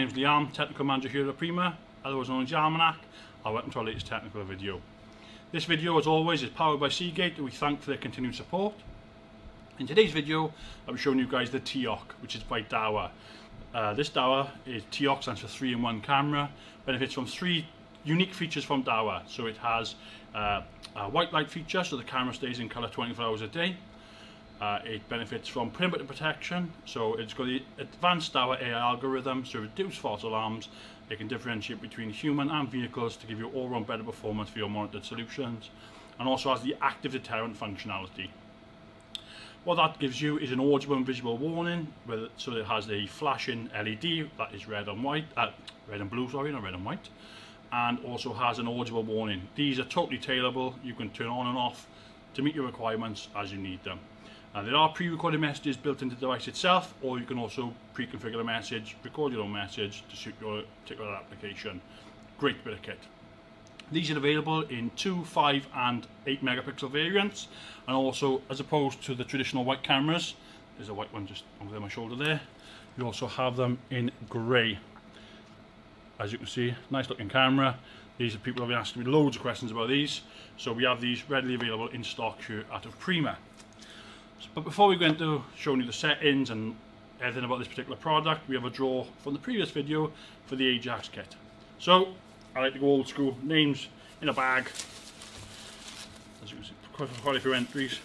name is Liam, Technical Manager here at Oprema, otherwise known as the Almanac, and welcome to our latest technical video. This video, as always, is powered by Seagate, and we thank for their continued support. In today's video, I'll be showing you guys the TiOC, which is by Dower. This Dower is TiOC, stands for 3-in-1 camera, benefits from 3 unique features from Dower. So it has a white light feature, so the camera stays in colour 24 hours a day. It benefits from perimeter protection, so it's got the advanced Dower AI algorithm, so reduce false alarms. It can differentiate between human and vehicles to give you all-round better performance for your monitored solutions, and also has the active deterrent functionality. What that gives you is an audible and visual warning, so it has a flashing LED that is red and blue, not red and white, and also has an audible warning. These are totally tailorable. You can turn on and off to meet your requirements as you need them. There are pre-recorded messages built into the device itself, or you can also pre-configure a message, record your own message to suit your particular application. Great bit of kit. These are available in 2, 5 and 8 megapixel variants, and also, as opposed to the traditional white cameras, there's a white one just over my shoulder there, you also have them in grey. As you can see, nice looking camera. These are people have been asking me loads of questions about these, so we have these readily available in stock here at Oprema. But before we go into showing you the settings and everything about this particular product, we have a draw from the previous video for the Ajax kit. So I like to go old school, names in a bag. As you can see, quite a few entries.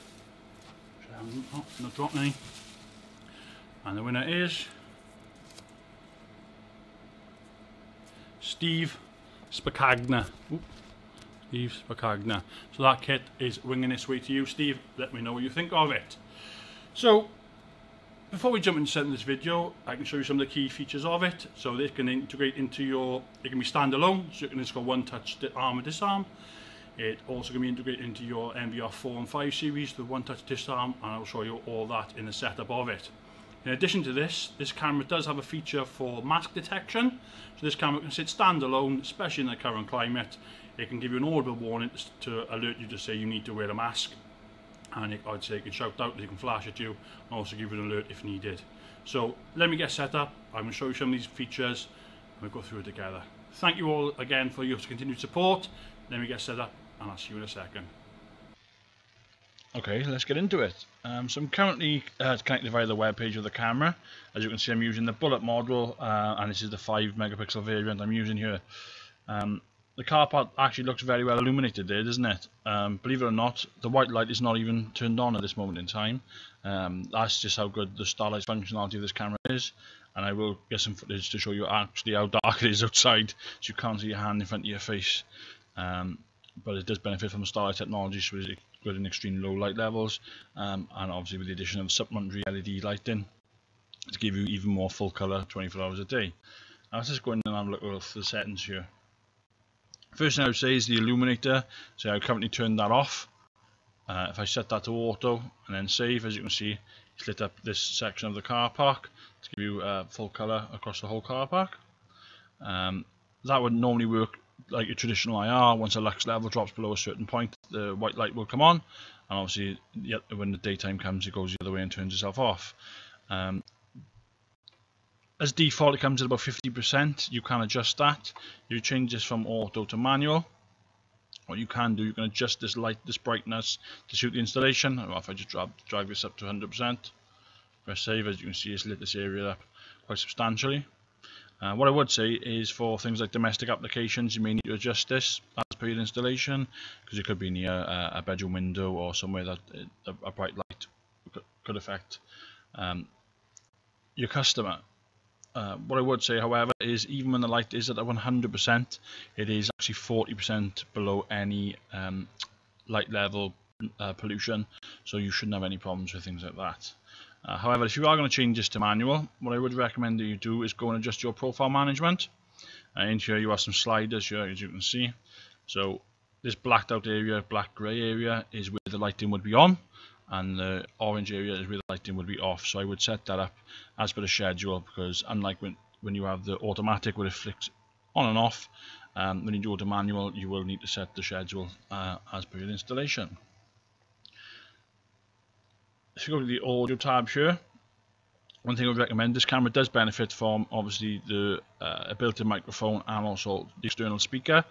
Not dropping any. And the winner is Steve Spacagna. Steve Spacagna. So that kit is winging its way to you, Steve. Let me know what you think of it. So, before we jump into setting this video, I can show you some of the key features of it. So this can integrate into it can be standalone, so you can just go one-touch arm and disarm. It also can be integrated into your MVR4 and 5 series, the one-touch disarm, and I'll show you all that in the setup of it. In addition to this camera does have a feature for mask detection. So this camera can sit standalone, especially in the current climate. It can give you an audible warning to alert you to say you need to wear a mask. And I'd say it can shout out, it can flash at you, and also give you an alert if needed. So let me get set up. I'm going to show you some of these features, and we'll go through it together. Thank you all again for your continued support. Let me get set up, and I'll see you in a second. Okay, let's get into it. So I'm currently connected via the webpage of the camera. As you can see, I'm using the bullet model, and this is the 5 megapixel variant I'm using here. The car part actually looks very well illuminated there, doesn't it? Believe it or not, the white light is not even turned on at this moment in time. That's just how good the starlight functionality of this camera is. And I will get some footage to show you actually how dark it is outside, so you can't see your hand in front of your face. But it does benefit from the starlight technology, so it's good in extreme low light levels, and obviously with the addition of supplementary LED lighting to give you even more full colour 24 hours a day. Now let's just go in and have a look at the settings here. First thing I would say is the illuminator, so I currently turned that off. If I set that to auto and then save, as you can see, it's lit up this section of the car park to give you full colour across the whole car park. That would normally work like a traditional IR. Once the lux level drops below a certain point, the white light will come on, and obviously when the daytime comes, it goes the other way and turns itself off. As default, it comes at about 50%. You can adjust that. You change this from auto to manual. What you can do, you can adjust this light, this brightness to suit the installation. Or if I just drag this up to 100%, press save, as you can see, it's lit this area up quite substantially. What I would say is for things like domestic applications, you may need to adjust this as per your installation, because it could be near a bedroom window or somewhere that a bright light could affect your customer. What I would say, however, is even when the light is at 100%, it is actually 40% below any light level pollution, so you shouldn't have any problems with things like that. However, if you are going to change this to manual, what I would recommend that you do is go and adjust your profile management. In here you have some sliders here, as you can see. So this blacked out area, black grey area, is where the lighting would be on, and the orange area is where the lighting would be off. So I would set that up as per the schedule, because unlike when you have the automatic where it flicks on and off, when you do the manual, you will need to set the schedule as per your installation. If you go to the audio tab here, One thing I would recommend, this camera does benefit from obviously the built-in microphone and also the external speaker.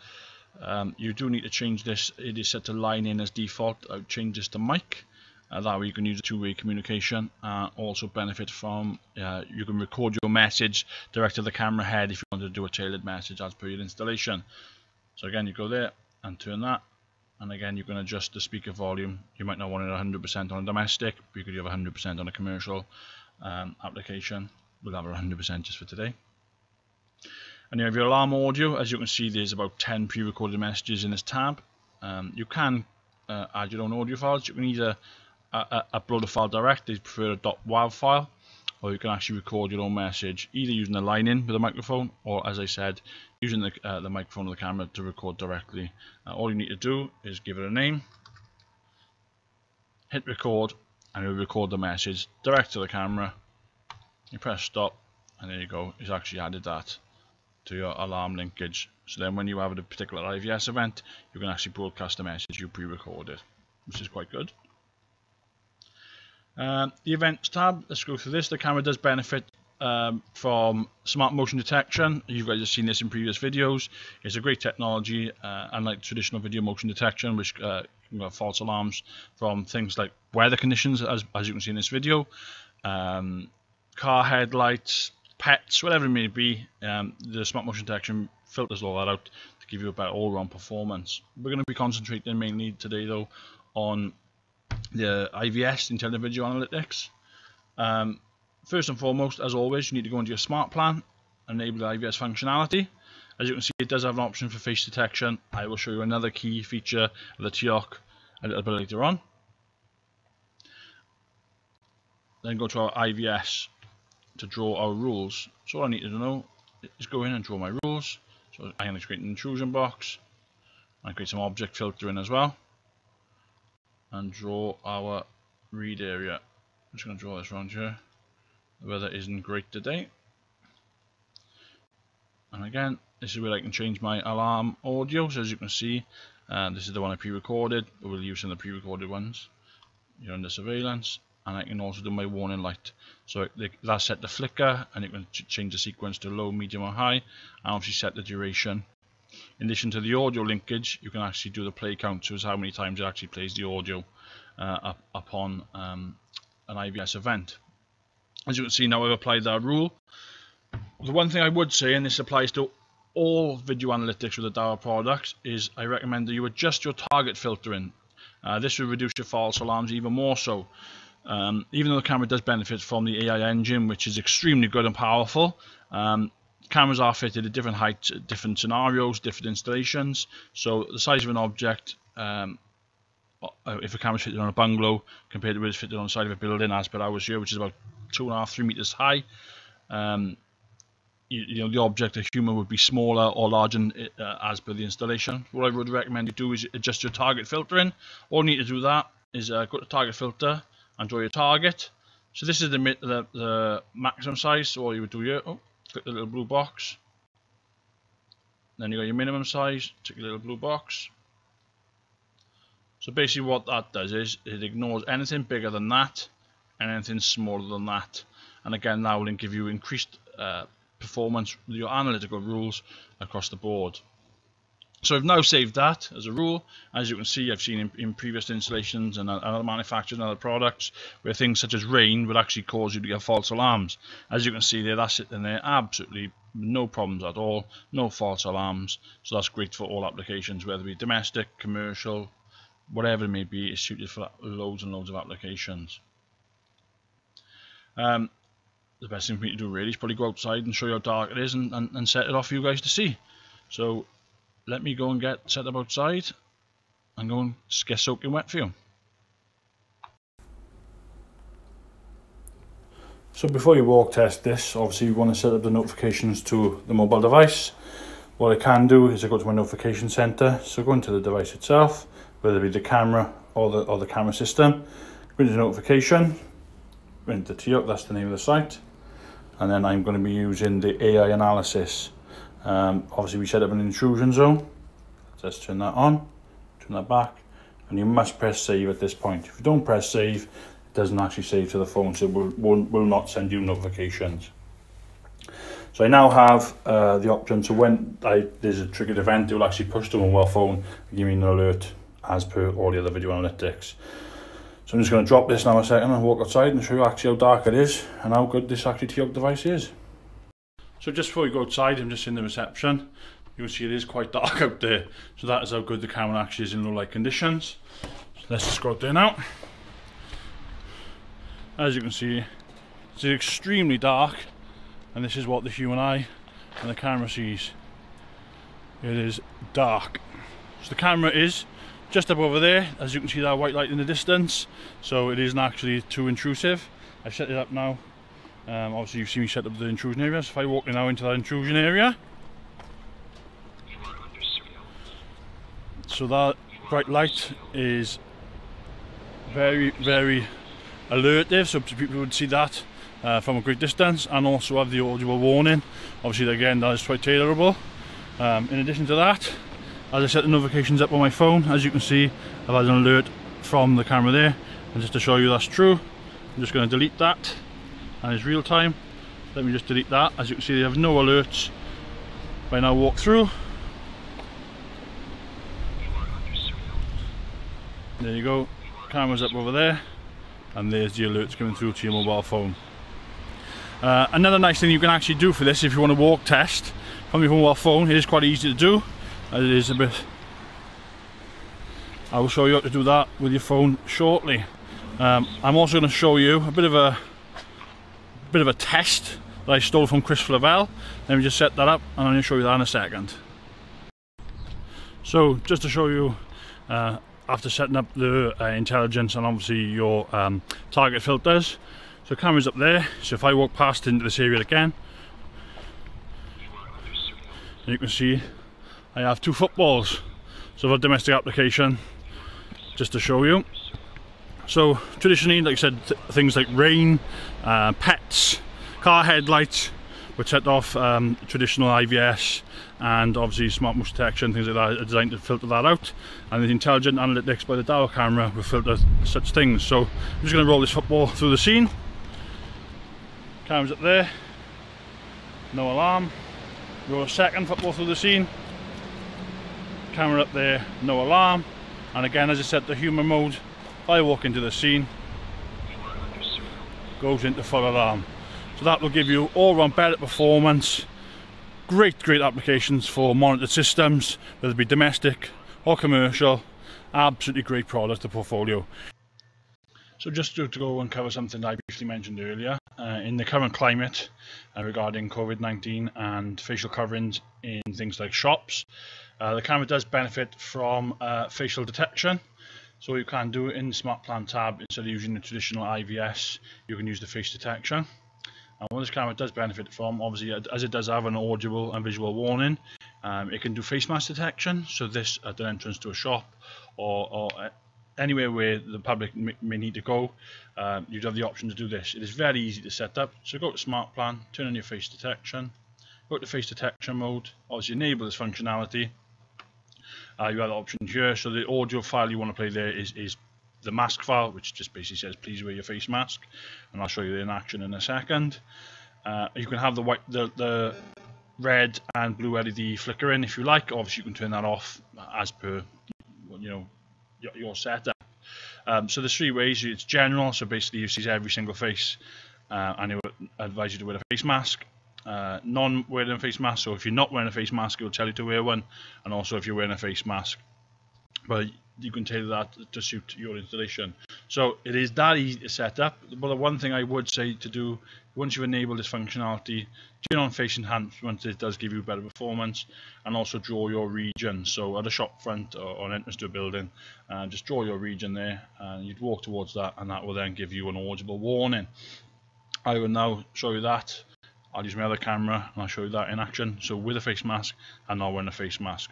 You do need to change this. It is set to line in as default. I would change this to mic. That way you can use a two-way communication. Also benefit from, you can record your message direct to the camera head if you want to do a tailored message as per your installation. So again, you go there and turn that. And again, you can adjust the speaker volume. You might not want it 100% on a domestic, but you could have 100% on a commercial application. We'll have 100% just for today. And you have your alarm audio. As you can see, there's about 10 pre-recorded messages in this tab. You can add your own audio files. You can either upload a file direct, they prefer a .wav file, or you can actually record your own message either using a line-in with a microphone, or as I said, using the microphone or the camera to record directly. All you need to do is give it a name, hit record, and it will record the message direct to the camera. You press stop, and there you go. It's actually added that to your alarm linkage. So then when you have a particular IVS event, you can actually broadcast the message you pre-recorded, which is quite good. The events tab, let's go through this. The camera does benefit from smart motion detection. You guys have seen this in previous videos. It's a great technology, unlike traditional video motion detection, which can have false alarms from things like weather conditions, as you can see in this video, car headlights, pets, whatever it may be. The smart motion detection filters all that out to give you a better all-round performance. We're going to be concentrating mainly today though on the IVS, Intelligent Video Analytics. First and foremost, as always, you need to go into your smart plan, enable the IVS functionality. As you can see, it does have an option for face detection. I will show you another key feature of the TiOC a little bit later on. Then go to our IVS to draw our rules. So all I need to know is go in and draw my rules. So I'm going to create an intrusion box. I create some object filtering as well, and draw our read area. I'm just going to draw this around here. The weather isn't great today. And again, this is where I can change my alarm audio. So as you can see, this is the one I pre-recorded, but we'll use some of the pre-recorded ones. You're under surveillance, and I can also do my warning light. So that's set to flicker, and you can change the sequence to low, medium, or high, and obviously set the duration. In addition to the audio linkage, you can actually do the play count, so it's how many times it actually plays the audio upon an IVS event. As you can see now, I've applied that rule. The one thing I would say, and this applies to all video analytics with the DAWA products, is I recommend that you adjust your target filtering. This will reduce your false alarms even more so. Even though the camera does benefit from the AI engine, which is extremely good and powerful, cameras are fitted at different heights, different scenarios, different installations. So the size of an object, if a camera is fitted on a bungalow compared to where it's fitted on the side of a building, as per ours here, which is about 2.5 to 3 meters high, you know, the object, a human, would be smaller or larger as per the installation. What I would recommend you do is adjust your target filtering. All you need to do that is go to target filter and draw your target. So this is the maximum size. So all you would do here, click the little blue box. Then you got your minimum size, tick your little blue box. So basically what that does is it ignores anything bigger than that and anything smaller than that. And again, that will give you increased performance with your analytical rules across the board. So I've now saved that as a rule. As you can see, I've seen in previous installations and other manufacturers and other products where things such as rain would actually cause you to get false alarms. As you can see there, that's sitting there, absolutely no problems at all, no false alarms. So that's great for all applications, whether it be domestic, commercial, whatever it may be. It's suited for loads and loads of applications. The best thing for me to do really is probably go outside and show you how dark it is and set it off for you guys to see. So let me go and get set up outside and go and get soaking wet for you. So before you walk test this, obviously you want to set up the notifications to the mobile device. What I can do is I go to my notification center. So go into the device itself, whether it be the camera or the camera system. Go into notification, go into TiOC, that's the name of the site. And then I'm going to be using the AI analysis. Obviously we set up an intrusion zone. Let's turn that on, turn that back, and you must press save at this point. If you don't press save, doesn't actually save to the phone, so it will not send you notifications. So I now have the option to when there's a triggered event, it will actually push to my mobile phone and give me an alert as per all the other video analytics. So I'm just going to drop this now a second and walk outside and show you actually how dark it is and how good this actually TiOC device is. So just before we go outside, I'm just in the reception. You can see it is quite dark out there, so that is how good the camera actually is in low light conditions. So let's just go out there now. As you can see, it's extremely dark, and this is what the human eye and the camera sees. It is dark. So the camera is just up over there, as you can see that white light in the distance, so it isn't actually too intrusive. I've set it up now. Obviously you've seen me set up the intrusion area, so if I walk now into that intrusion area, so that bright light is very, very alertive, so people would see that from a great distance, and also have the audible warning. Obviously again, that is quite tailorable. In addition to that, as I set the notifications up on my phone, as you can see I've had an alert from the camera there, and just to show you that's true, I'm just going to delete that, and it's real time. Let me just delete that. As you can see, they have no alerts. If I now walk through, there you go, camera's up over there, and there's the alerts coming through to your mobile phone. Another nice thing you can actually do for this, if you want to walk test from your mobile phone, it is quite easy to do. It is a bit, I will show you how to do that with your phone shortly. I'm also going to show you a bit of a test that I stole from Chris Flavell. Let me just set that up and I'm going to show you that in a second. So just to show you, after setting up the intelligence and obviously your target filters, so camera's up there, so if I walk past into this area again, you can see I have 2 footballs. So for domestic application, just to show you. So traditionally, like I said, things like rain, pets, car headlights would set off traditional IVS and obviously smart motion detection, things like that are designed to filter that out, and the intelligent analytics by the dial camera will filter such things. So I'm just going to roll this football through the scene. Camera's up there, no alarm. Roll a second football through the scene. Camera up there, no alarm. And again, as I said, the human mode, if I walk into the scene, goes into full alarm. So that will give you all round better performance. Great applications for monitored systems, whether it be domestic or commercial. Absolutely great product, the portfolio. So just to go and cover something I briefly mentioned earlier, in the current climate regarding COVID-19 and facial coverings in things like shops, the camera does benefit from facial detection. So what you can do in the Smart Plan tab, instead of using the traditional IVS, you can use the face detection. And what this camera does benefit from, obviously, as it does have an audible and visual warning, it can do face mask detection. So this at the entrance to a shop or anywhere where the public may need to go, you'd have the option to do this. It is very easy to set up. So go to Smart Plan, turn on your face detection, go to face detection mode, obviously enable this functionality. You have the options here. So the audio file you want to play there is the mask file, which just basically says please wear your face mask, and I'll show you in action in a second. You can have the red and blue LED flickering if you like. Obviously you can turn that off as per your setup. So there's 3 ways. It's general, so basically you see every single face, and it would advise you to wear a face mask. Non-wearing a face mask, so if you're not wearing a face mask, it will tell you to wear one, and also if you're wearing a face mask, but you can tailor that to suit your installation. So it is that easy to set up. But the one thing I would say to do, once you enable this functionality, turn on face enhancement. It does give you better performance, and also draw your region. So at a shop front or an entrance to a building, just draw your region there, and you'd walk towards that, and that will then give you an audible warning. I will now show you that. I'll use my other camera and I'll show you that in action. So with a face mask and not wearing a face mask.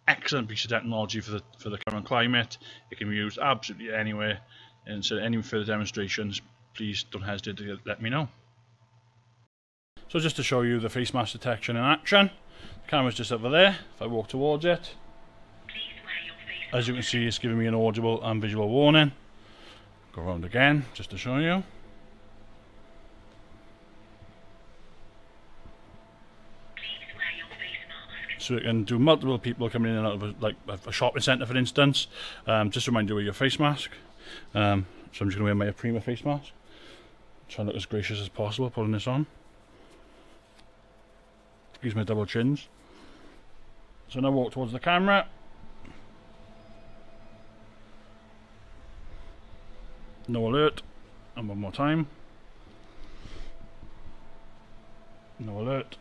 Excellent piece of technology for the current climate. It can be used absolutely anywhere. And so any further demonstrations, please don't hesitate to let me know. So just to show you the face mask detection in action, the camera's just over there. If I walk towards it, as you can see, it's giving me an audible and visual warning. Go around again just to show you. So you can do multiple people coming in and out of a shopping centre, for instance. Just remind you of your face mask. So I'm just going to wear my Oprema face mask. Try and look as gracious as possible putting this on. Use my double chins. So now walk towards the camera. No alert. And one more time. No alert.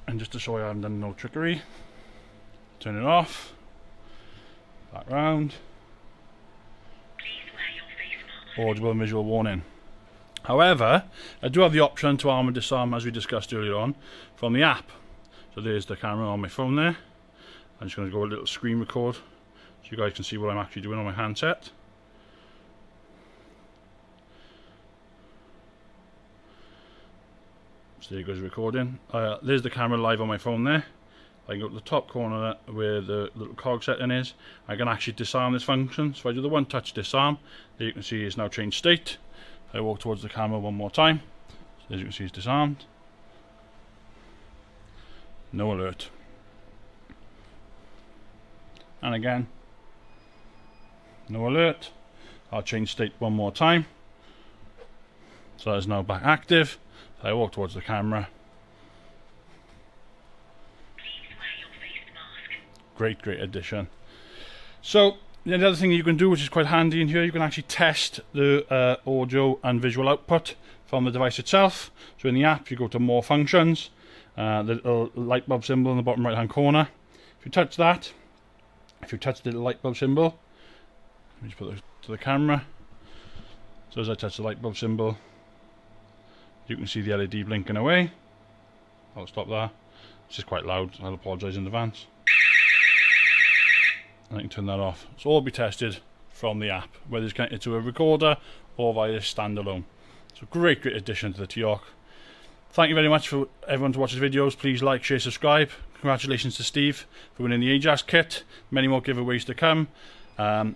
And just to show you I haven't done no trickery, turn it off, back round, audible and visual warning. However, I do have the option to arm and disarm, as we discussed earlier on, from the app. So there's the camera on my phone there. I'm just going to go a little screen record so you guys can see what I'm actually doing on my handset. So there goes recording. There's the camera live on my phone there. I can go to the top corner where the little cog setting is. I can actually disarm this function. So if I do the one touch disarm, there you can see it's now changed state. I walk towards the camera one more time. So as you can see it's disarmed. No alert. And again, no alert. I'll change state one more time. So that is now back active. I walk towards the camera. Please wear your face mask. Great addition. So the other thing you can do, which is quite handy in here, you can actually test the audio and visual output from the device itself. So in the app you go to more functions, the little light bulb symbol in the bottom right hand corner. If you touch that, if you touch the light bulb symbol, let me just put it to the camera. So as I touch the light bulb symbol, you can see the LED blinking away. I'll stop there. It's just quite loud. I'll apologise in advance. And I can turn that off. So all be tested from the app, whether it's connected to a recorder or via standalone. So great addition to the TiOC. Thank you very much for everyone to watch the videos. Please like, share, subscribe. Congratulations to Steve for winning the Ajax kit. Many more giveaways to come.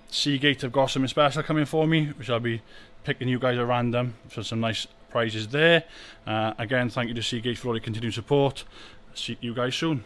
Seagate have got something special coming for me, which I'll be picking you guys at random for some nice prizes there. Again, thank you to Seagate for all your continued support. See you guys soon.